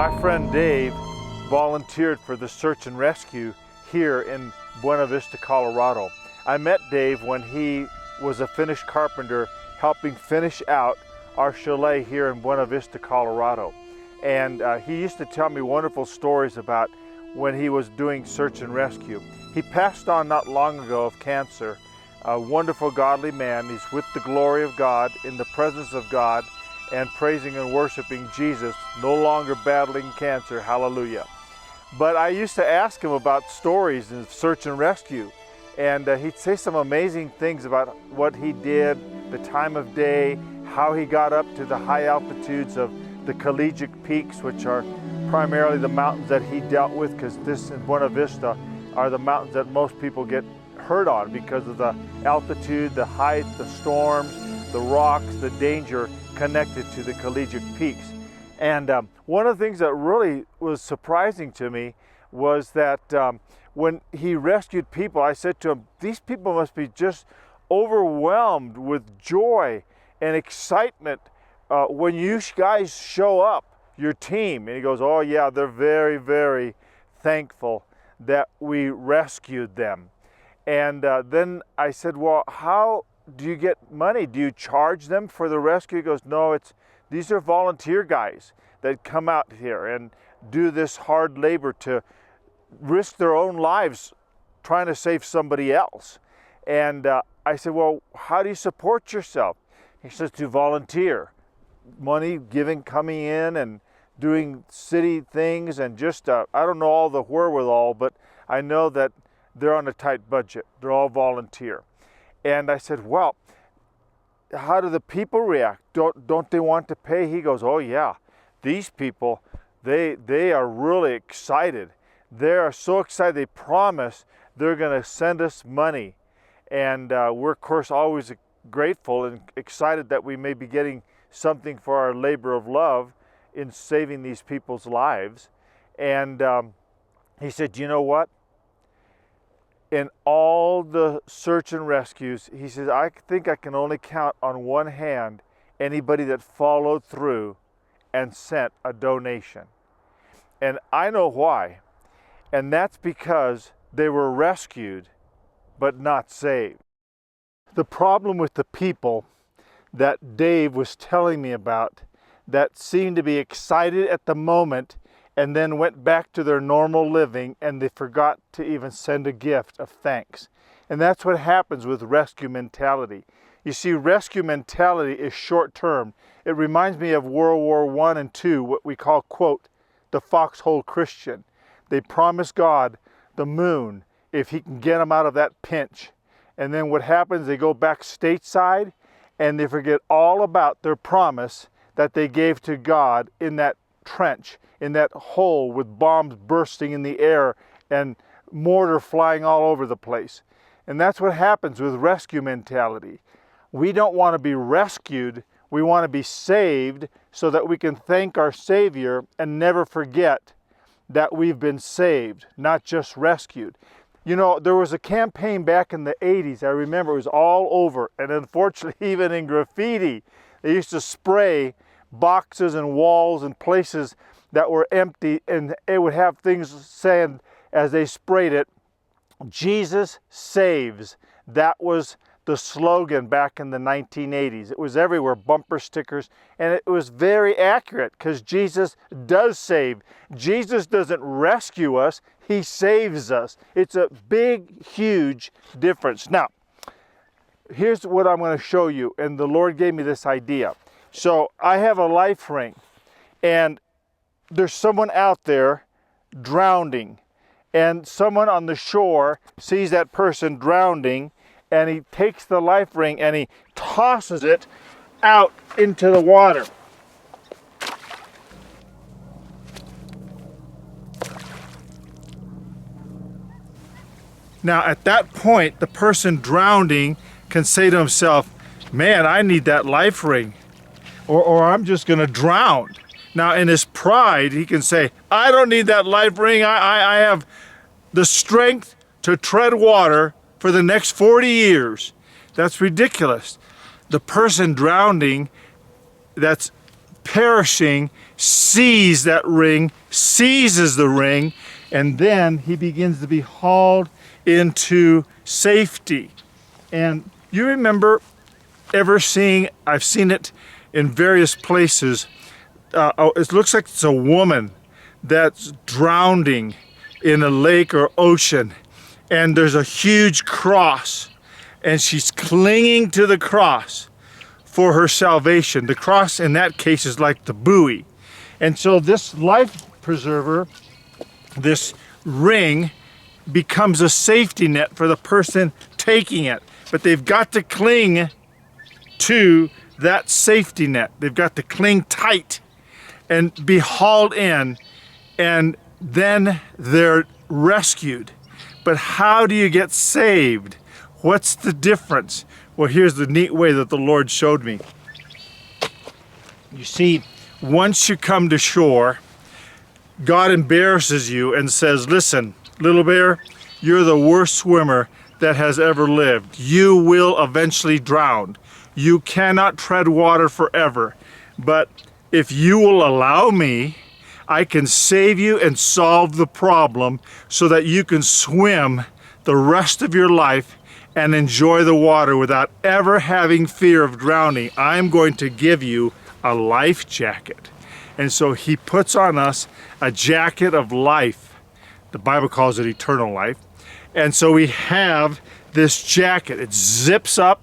My friend Dave volunteered for the search and rescue here in Buena Vista, Colorado. I met Dave when he was a finished carpenter helping finish out our chalet here in Buena Vista, Colorado. And he used to tell me wonderful stories about when he was doing search and rescue. He passed on not long ago of cancer. A wonderful godly man. He's with the glory of God, in the presence of God, and praising and worshiping Jesus, no longer battling cancer, hallelujah. But I used to ask him about stories in search and rescue, and he'd say some amazing things about what he did, the time of day, how he got up to the high altitudes of the collegiate peaks, which are primarily the mountains that he dealt with, because this in Buena Vista are the mountains that most people get hurt on because of the altitude, the height, the storms, the rocks, the danger connected to the collegiate peaks. And one of the things that really was surprising to me was that when he rescued people, I said to him, these people must be just overwhelmed with joy and excitement when you guys show up, your team. And he goes, oh yeah, they're very, very thankful that we rescued them. And then I said, well, how do you get money? Do you charge them for the rescue? He goes, no, these are volunteer guys that come out here and do this hard labor to risk their own lives trying to save somebody else. And I said, well, how do you support yourself? He says, to volunteer. Money giving, coming in and doing city things, and just, I don't know all the wherewithal, but I know that they're on a tight budget. They're all volunteer. And I said, well, how do the people react? Don't they want to pay? He goes, oh yeah, these people, they are really excited. They are so excited. They promise they're going to send us money. And we're, of course, always grateful and excited that we may be getting something for our labor of love in saving these people's lives. And he said, you know what? In all the search and rescues, he says, I think I can only count on one hand anybody that followed through and sent a donation. And I know why. And that's because they were rescued, but not saved. The problem with the people that Dave was telling me about that seemed to be excited at the moment and then went back to their normal living, and they forgot to even send a gift of thanks. And that's what happens with rescue mentality. You see, rescue mentality is short-term. It reminds me of World War I and II, what we call, quote, the foxhole Christian. They promise God the moon if he can get them out of that pinch. And then what happens, they go back stateside and they forget all about their promise that they gave to God in that trench, in that hole with bombs bursting in the air and mortar flying all over the place. And that's what happens with rescue mentality. We don't want to be rescued, we want to be saved so that we can thank our Savior and never forget that we've been saved, not just rescued. You know, there was a campaign back in the 80s, I remember it was all over, and unfortunately even in graffiti, they used to spray boxes and walls and places that were empty, and it would have things saying as they sprayed it, Jesus saves. That was the slogan back in the 1980s. It was everywhere, bumper stickers, and it was very accurate because Jesus does save. Jesus doesn't rescue us, he saves us. It's a big, huge difference. Now, here's what I'm going to show you, and the Lord gave me this idea. So I have a life ring, and there's someone out there drowning, and someone on the shore sees that person drowning, and he takes the life ring and he tosses it out into the water. Now at that point, the person drowning can say to himself, man, I need that life ring, or I'm just going to drown. Now in his pride, he can say, I don't need that life ring. I have the strength to tread water for the next 40 years. That's ridiculous. The person drowning that's perishing sees that ring, seizes the ring, and then he begins to be hauled into safety. And you remember ever seeing, I've seen it in various places, it looks like it's a woman that's drowning in a lake or ocean, and there's a huge cross, and she's clinging to the cross for her salvation. The cross in that case is like the buoy. And so this life preserver, this ring, becomes a safety net for the person taking it. But they've got to cling to that safety net. They've got to cling tight and be hauled in, and then they're rescued. But how do you get saved? What's the difference? Well, here's the neat way that the Lord showed me. You see, once you come to shore, God embarrasses you and says, listen, little bear, you're the worst swimmer that has ever lived. You will eventually drown. You cannot tread water forever. But if you will allow me, I can save you and solve the problem so that you can swim the rest of your life and enjoy the water without ever having fear of drowning. I'm going to give you a life jacket. And so he puts on us a jacket of life. The Bible calls it eternal life. And so we have this jacket. It zips up,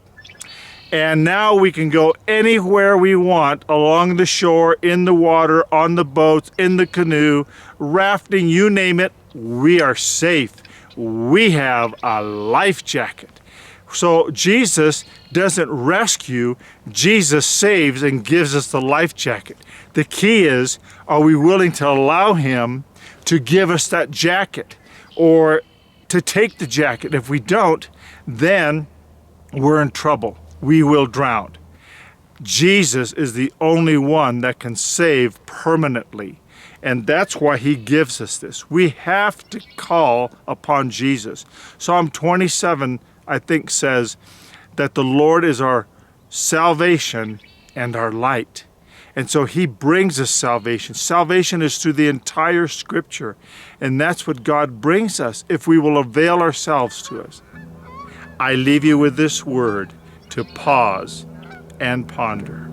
and now we can go anywhere we want along the shore, in the water, on the boats, in the canoe, rafting, you name it. We are safe. We have a life jacket. So Jesus doesn't rescue, Jesus saves and gives us the life jacket. The key is, are we willing to allow him to give us that jacket, or to take the jacket? If we don't, then we're in trouble. We will drown. Jesus is the only one that can save permanently. And that's why he gives us this. We have to call upon Jesus. Psalm 27, I think, says that the Lord is our salvation and our light. And so he brings us salvation. Salvation is through the entire scripture. And that's what God brings us if we will avail ourselves to us. I leave you with this word to pause and ponder.